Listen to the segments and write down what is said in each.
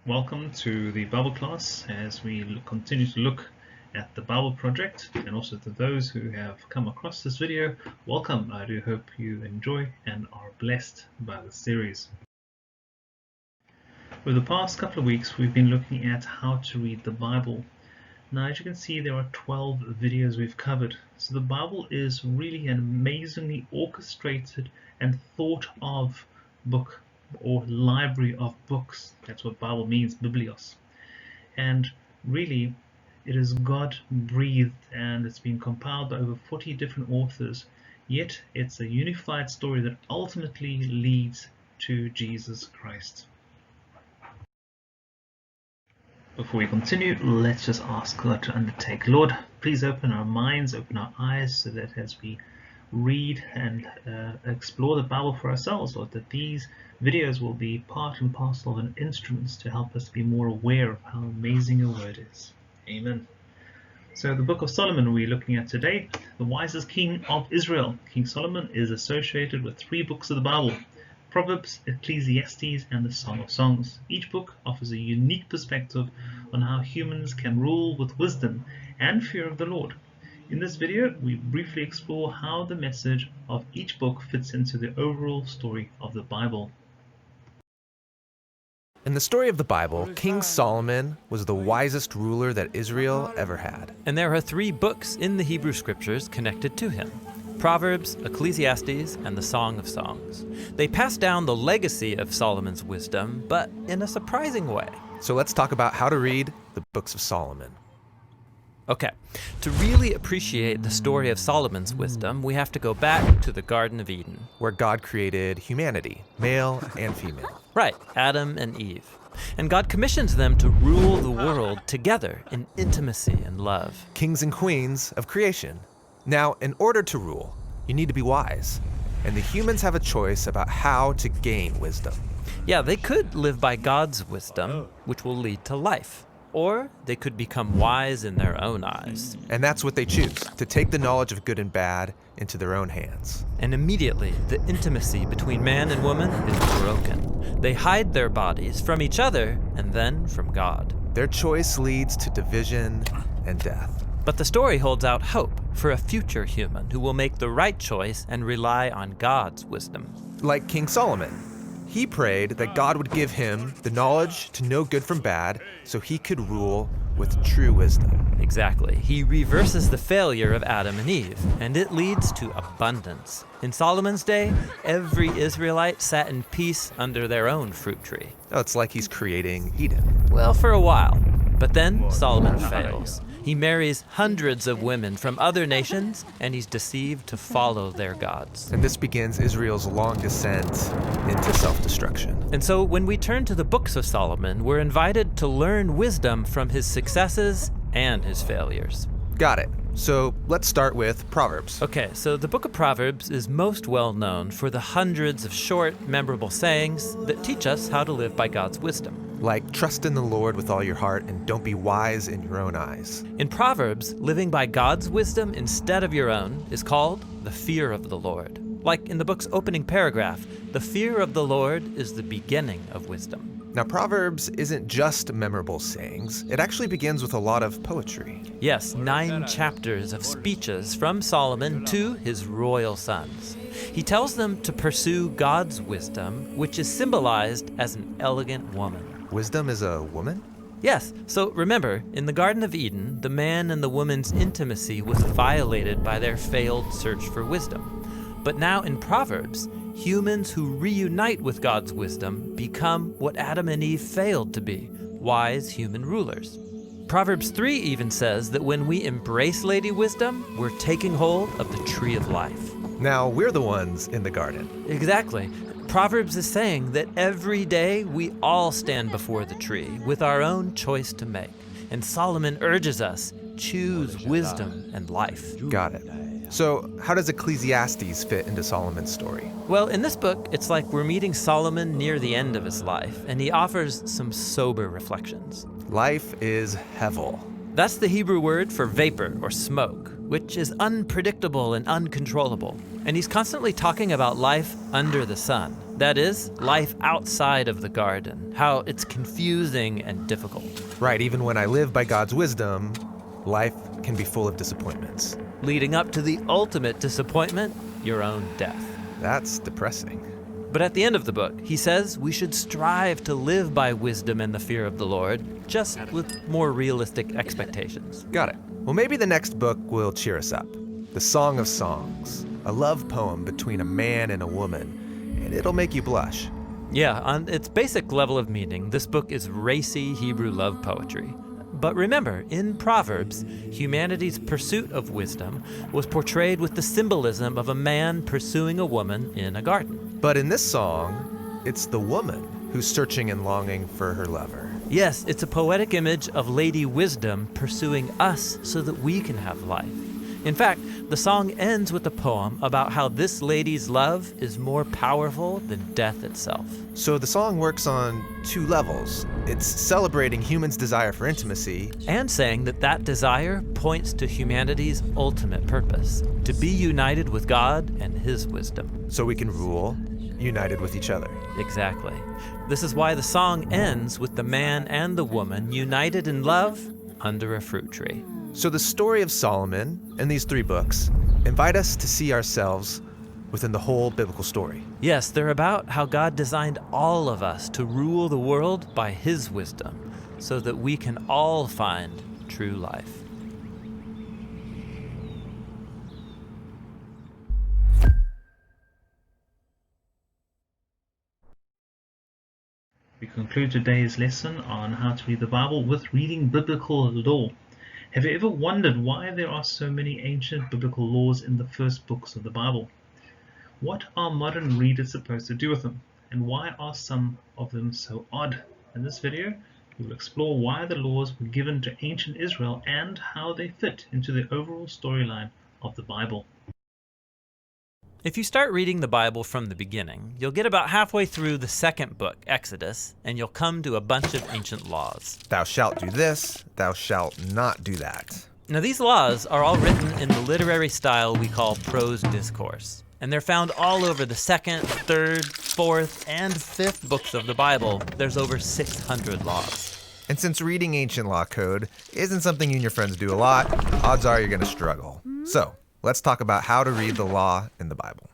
Welcome to the Bible class as we continue to look at the Bible project, and also to those who have come across this video, welcome. I do hope you enjoy and are blessed by the series. Over the past couple of weeks we've been looking at how to read the Bible. Now, as you can see, there are 12 videos we've covered. So the Bible is really an amazingly orchestrated and thought of book, or library of books. That's what Bible means, biblios. And really, it is God breathed, and it's been compiled by over 40 different authors, yet it's a unified story that ultimately leads to Jesus Christ. Before we continue, let's just ask God to undertake. Lord, please open our minds, open our eyes, so that as we read and explore the Bible for ourselves, Lord, that these videos will be part and parcel of instruments to help us be more aware of how amazing your word is. Amen. So the book of Solomon we're looking at today, the wisest king of Israel. King Solomon is associated with 3 books of the Bible: Proverbs, Ecclesiastes, and the Song of Songs. Each book offers a unique perspective on how humans can rule with wisdom and fear of the Lord. In this video, we briefly explore how the message of each book fits into the overall story of the Bible. In the story of the Bible, King Solomon was the wisest ruler that Israel ever had. And there are 3 books in the Hebrew Scriptures connected to him: Proverbs, Ecclesiastes, and the Song of Songs. They pass down the legacy of Solomon's wisdom, but in a surprising way. So let's talk about how to read the books of Solomon. Okay, to really appreciate the story of Solomon's wisdom, we have to go back to the Garden of Eden. Where God created humanity, male and female. Right, Adam and Eve. And God commissions them to rule the world together in intimacy and love. Kings and queens of creation. Now, in order to rule, you need to be wise. And the humans have a choice about how to gain wisdom. Yeah, they could live by God's wisdom, which will lead to life. Or they could become wise in their own eyes. And that's what they choose, to take the knowledge of good and bad into their own hands. And immediately, the intimacy between man and woman is broken. They hide their bodies from each other and then from God. Their choice leads to division and death. But the story holds out hope for a future human who will make the right choice and rely on God's wisdom. Like King Solomon. He prayed that God would give him the knowledge to know good from bad so he could rule with true wisdom. Exactly. He reverses the failure of Adam and Eve, and it leads to abundance. In Solomon's day, every Israelite sat in peace under their own fruit tree. Oh, it's like he's creating Eden. Well, for a while. But then Solomon fails. He marries hundreds of women from other nations, and he's deceived to follow their gods. And this begins Israel's long descent into self-destruction. And so when we turn to the books of Solomon, we're invited to learn wisdom from his successes and his failures. Got it. So let's start with Proverbs. Okay, so the book of Proverbs is most well known for the hundreds of short, memorable sayings that teach us how to live by God's wisdom. Like, trust in the Lord with all your heart and don't be wise in your own eyes. In Proverbs, living by God's wisdom instead of your own is called the fear of the Lord. Like in the book's opening paragraph, the fear of the Lord is the beginning of wisdom. Now, Proverbs isn't just memorable sayings. It actually begins with a lot of poetry. Yes, 9 chapters of speeches from Solomon to his royal sons. He tells them to pursue God's wisdom, which is symbolized as an elegant woman. Wisdom is a woman? Yes, so remember, in the Garden of Eden, the man and the woman's intimacy was violated by their failed search for wisdom. But now in Proverbs, humans who reunite with God's wisdom become what Adam and Eve failed to be, wise human rulers. Proverbs 3 even says that when we embrace Lady Wisdom, we're taking hold of the tree of life. Now, we're the ones in the garden. Exactly. Proverbs is saying that every day we all stand before the tree with our own choice to make. And Solomon urges us, choose wisdom and life. Got it. So, how does Ecclesiastes fit into Solomon's story? Well, in this book, it's like we're meeting Solomon near the end of his life, and he offers some sober reflections. Life is hevel. That's the Hebrew word for vapor or smoke, which is unpredictable and uncontrollable. And he's constantly talking about life under the sun. That is, life outside of the garden, how it's confusing and difficult. Right, even when I live by God's wisdom, life can be full of disappointments. Leading up to the ultimate disappointment, your own death. That's depressing. But at the end of the book, he says we should strive to live by wisdom and the fear of the Lord, just with more realistic expectations. Got it. Well, maybe the next book will cheer us up. The Song of Songs, a love poem between a man and a woman, and it'll make you blush. Yeah, on its basic level of meaning, this book is racy Hebrew love poetry. But remember, in Proverbs, humanity's pursuit of wisdom was portrayed with the symbolism of a man pursuing a woman in a garden. But in this song, it's the woman who's searching and longing for her lover. Yes, it's a poetic image of Lady Wisdom pursuing us so that we can have life. In fact, the song ends with a poem about how this lady's love is more powerful than death itself. So the song works on two levels. It's celebrating humans' desire for intimacy, And saying that that desire points to humanity's ultimate purpose, to be united with God and His wisdom. so we can rule united with each other. Exactly. This is why the song ends with the man and the woman united in love under a fruit tree. So the story of Solomon and these three books invite us to see ourselves within the whole biblical story. Yes, they're about how God designed all of us to rule the world by His wisdom, so that we can all find true life. We conclude today's lesson on how to read the Bible with reading biblical law. Have you ever wondered why there are so many ancient biblical laws in the first books of the Bible? What are modern readers supposed to do with them? And why are some of them so odd? In this video, we will explore why the laws were given to ancient Israel and how they fit into the overall storyline of the Bible. If you start reading the Bible from the beginning, you'll get about halfway through the second book, Exodus, and you'll come to a bunch of ancient laws. Thou shalt do this, thou shalt not do that. Now, these laws are all written in the literary style we call prose discourse, and they're found all over the second, third, fourth, and fifth books of the Bible. There's over 600 laws. And since reading ancient law code isn't something you and your friends do a lot, odds are you're going to struggle. So, let's talk about how to read the law in the Bible.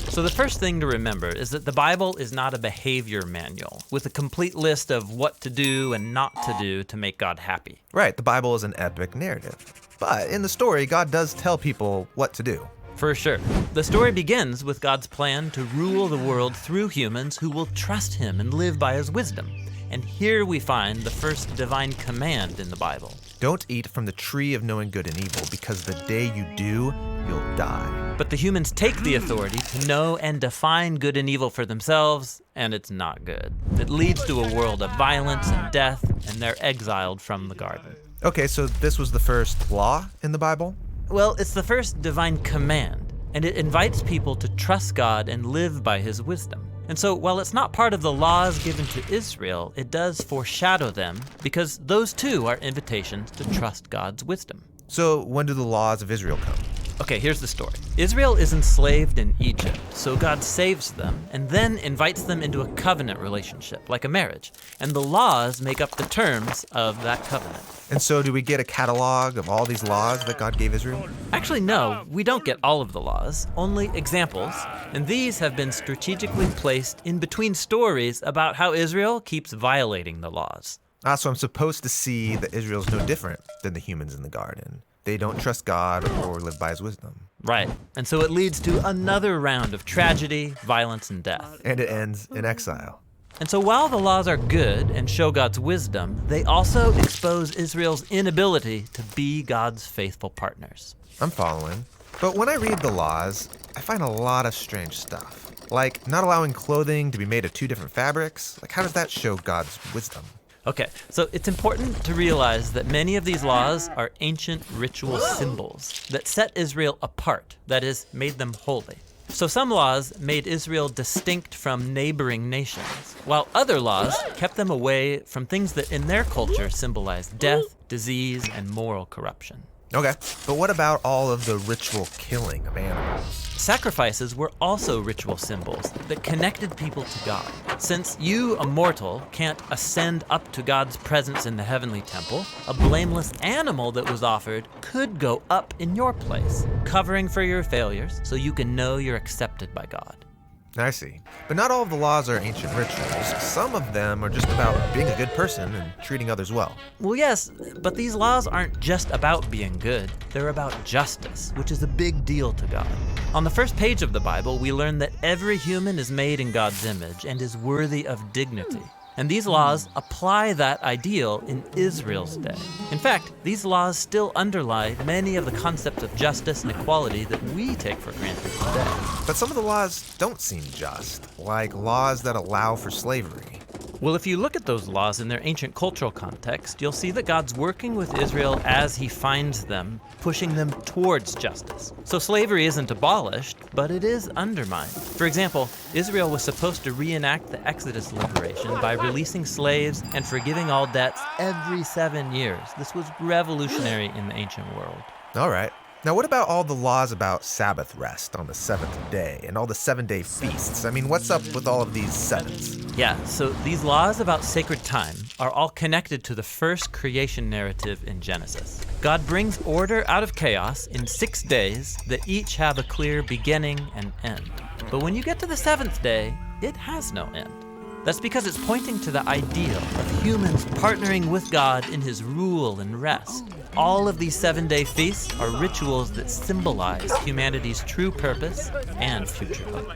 So the first thing to remember is that the Bible is not a behavior manual with a complete list of what to do and not to do to make God happy. Right, the Bible is an epic narrative. But in the story, God does tell people what to do. For sure. The story begins with God's plan to rule the world through humans who will trust Him and live by His wisdom. And here we find the first divine command in the Bible. Don't eat from the tree of knowing good and evil, because the day you do, you'll die. But the humans take the authority to know and define good and evil for themselves, and it's not good. It leads to a world of violence and death, and they're exiled from the garden. Okay, so this was the first law in the Bible? Well, it's the first divine command, and it invites people to trust God and live by His wisdom. And so while it's not part of the laws given to Israel, it does foreshadow them, because those too are invitations to trust God's wisdom. So when do the laws of Israel come? Okay, here's the story. Israel is enslaved in Egypt, so God saves them and then invites them into a covenant relationship, like a marriage. And the laws make up the terms of that covenant. And so do we get a catalog of all these laws that God gave Israel? Actually, no, we don't get all of the laws, only examples. And these have been strategically placed in between stories about how Israel keeps violating the laws. So I'm supposed to see that Israel's no different than the humans in the garden. They don't trust God or live by His wisdom. Right, and so it leads to another round of tragedy, violence, and death. And it ends in exile. And so while the laws are good and show God's wisdom, they also expose Israel's inability to be God's faithful partners. I'm following. But when I read the laws, I find a lot of strange stuff. Like not allowing clothing to be made of two different fabrics. Like how does that show God's wisdom? Okay, so it's important to realize that many of these laws are ancient ritual symbols that set Israel apart, that is, made them holy. So some laws made Israel distinct from neighboring nations, while other laws kept them away from things that in their culture symbolized death, disease, and moral corruption. Okay, but what about all of the ritual killing of animals? Sacrifices were also ritual symbols that connected people to God. Since you, a mortal, can't ascend up to God's presence in the heavenly temple, a blameless animal that was offered could go up in your place, covering for your failures so you can know you're accepted by God. I see. But not all of the laws are ancient rituals. Some of them are just about being a good person and treating others well. Well, yes, but these laws aren't just about being good. They're about justice, which is a big deal to God. On the first page of the Bible, we learn that every human is made in God's image and is worthy of dignity. And these laws apply that ideal in Israel's day. In fact, these laws still underlie many of the concepts of justice and equality that we take for granted today. But some of the laws don't seem just, like laws that allow for slavery. Well, if you look at those laws in their ancient cultural context, you'll see that God's working with Israel as he finds them, pushing them towards justice. So slavery isn't abolished, but it is undermined. For example, Israel was supposed to reenact the Exodus liberation by releasing slaves and forgiving all debts every 7 years. This was revolutionary in the ancient world. All right. Now, what about all the laws about Sabbath rest on the seventh day and all the 7-day feasts? I mean, what's up with all of these sevens? Yeah, so these laws about sacred time are all connected to the first creation narrative in Genesis. God brings order out of chaos in 6 days that each have a clear beginning and end. But when you get to the 7th day, it has no end. That's because it's pointing to the ideal of humans partnering with God in his rule and rest. All of these 7-day feasts are rituals that symbolize humanity's true purpose and future hope.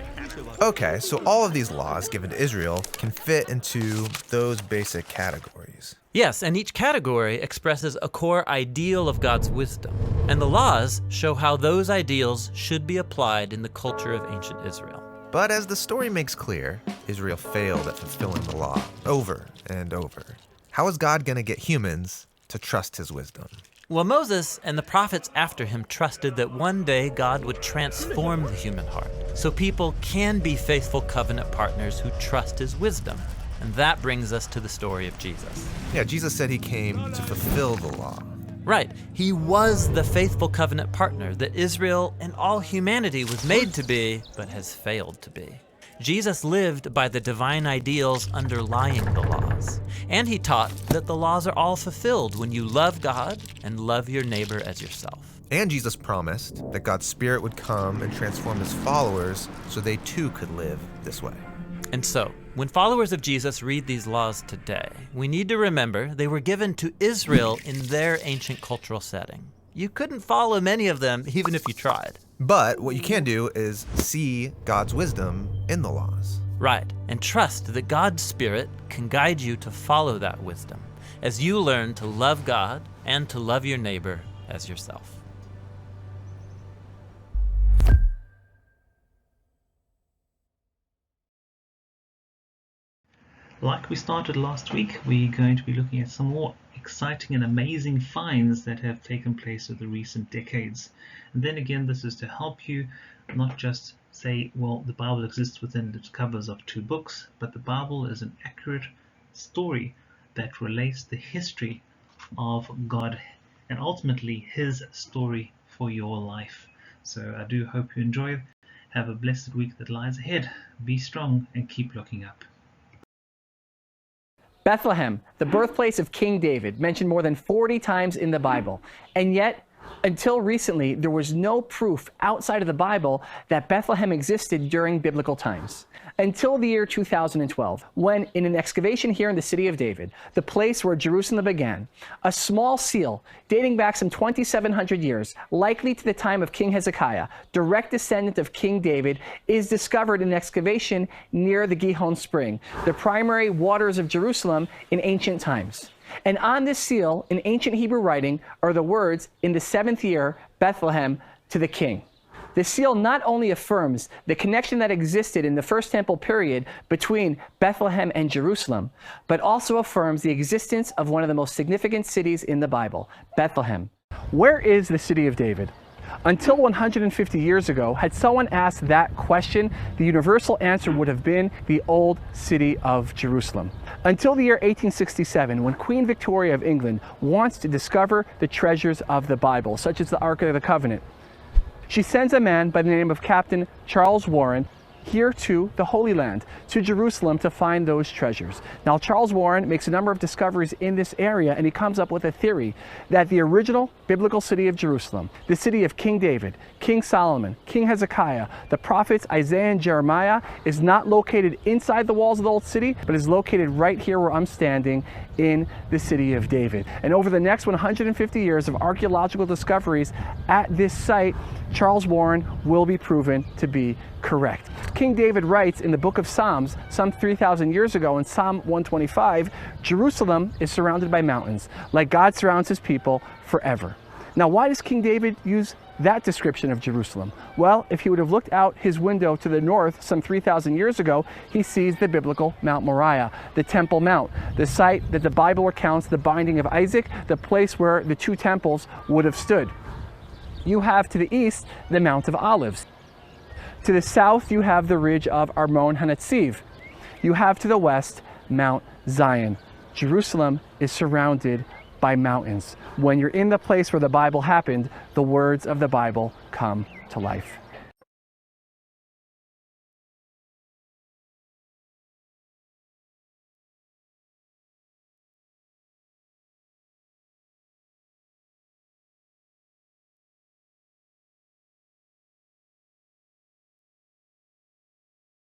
Okay, so all of these laws given to Israel can fit into those basic categories. Yes, and each category expresses a core ideal of God's wisdom. And the laws show how those ideals should be applied in the culture of ancient Israel. But as the story makes clear, Israel failed at fulfilling the law over and over. How is God going to get humans to trust his wisdom? Well, Moses and the prophets after him trusted that one day God would transform the human heart, so people can be faithful covenant partners who trust his wisdom. And that brings us to the story of Jesus. Yeah, Jesus said he came to fulfill the law. Right. He was the faithful covenant partner that Israel and all humanity was made to be, but has failed to be. Jesus lived by the divine ideals underlying the laws. And he taught that the laws are all fulfilled when you love God and love your neighbor as yourself. And Jesus promised that God's Spirit would come and transform his followers so they too could live this way. And so, when followers of Jesus read these laws today, we need to remember they were given to Israel in their ancient cultural setting. You couldn't follow many of them even if you tried. But what you can do is see God's wisdom in the laws. Right, and trust that God's Spirit can guide you to follow that wisdom as you learn to love God and to love your neighbor as yourself. Like we started last week, we're going to be looking at some more exciting and amazing finds that have taken place over the recent decades. And then again, this is to help you not just say, well, the Bible exists within the covers of 2 books, but the Bible is an accurate story that relates the history of God and ultimately his story for your life. So I do hope you enjoy. Have a blessed week that lies ahead. Be strong and keep looking up. Bethlehem, the birthplace of King David, mentioned more than 40 times in the Bible. And yet, until recently, there was no proof outside of the Bible that Bethlehem existed during biblical times. Until the year 2012, when in an excavation here in the city of David, the place where Jerusalem began, a small seal dating back some 2,700 years, likely to the time of King Hezekiah, direct descendant of King David, is discovered in an excavation near the Gihon Spring, the primary waters of Jerusalem in ancient times. And on this seal, in ancient Hebrew writing, are the words, "In the 7th year, Bethlehem, to the king." The seal not only affirms the connection that existed in the First Temple period between Bethlehem and Jerusalem, but also affirms the existence of one of the most significant cities in the Bible, Bethlehem. Where is the city of David? Until 150 years ago, had someone asked that question, the universal answer would have been the old city of Jerusalem. Until the year 1867, when Queen Victoria of England wants to discover the treasures of the Bible, such as the Ark of the Covenant, she sends a man by the name of Captain Charles Warren here to the Holy Land, to Jerusalem, to find those treasures. Now, Charles Warren makes a number of discoveries in this area, and he comes up with a theory that the original biblical city of Jerusalem, the city of King David, King Solomon, King Hezekiah, the prophets Isaiah and Jeremiah, is not located inside the walls of the old city, but is located right here where I'm standing in the city of David. And over the next 150 years of archaeological discoveries at this site, Charles Warren will be proven to be correct. King David writes in the book of Psalms, some 3,000 years ago in Psalm 125, Jerusalem is surrounded by mountains, like God surrounds his people forever. Now, why does King David use that description of Jerusalem? Well, if he would have looked out his window to the north some 3,000 years ago, he sees the biblical Mount Moriah, the Temple Mount, the site that the Bible recounts the binding of Isaac, the place where the two temples would have stood. You have to the east the Mount of Olives. To the south, you have the ridge of Armon Hanetziv. You have to the west Mount Zion. Jerusalem is surrounded by mountains. When you're in the place where the Bible happened, the words of the Bible come to life.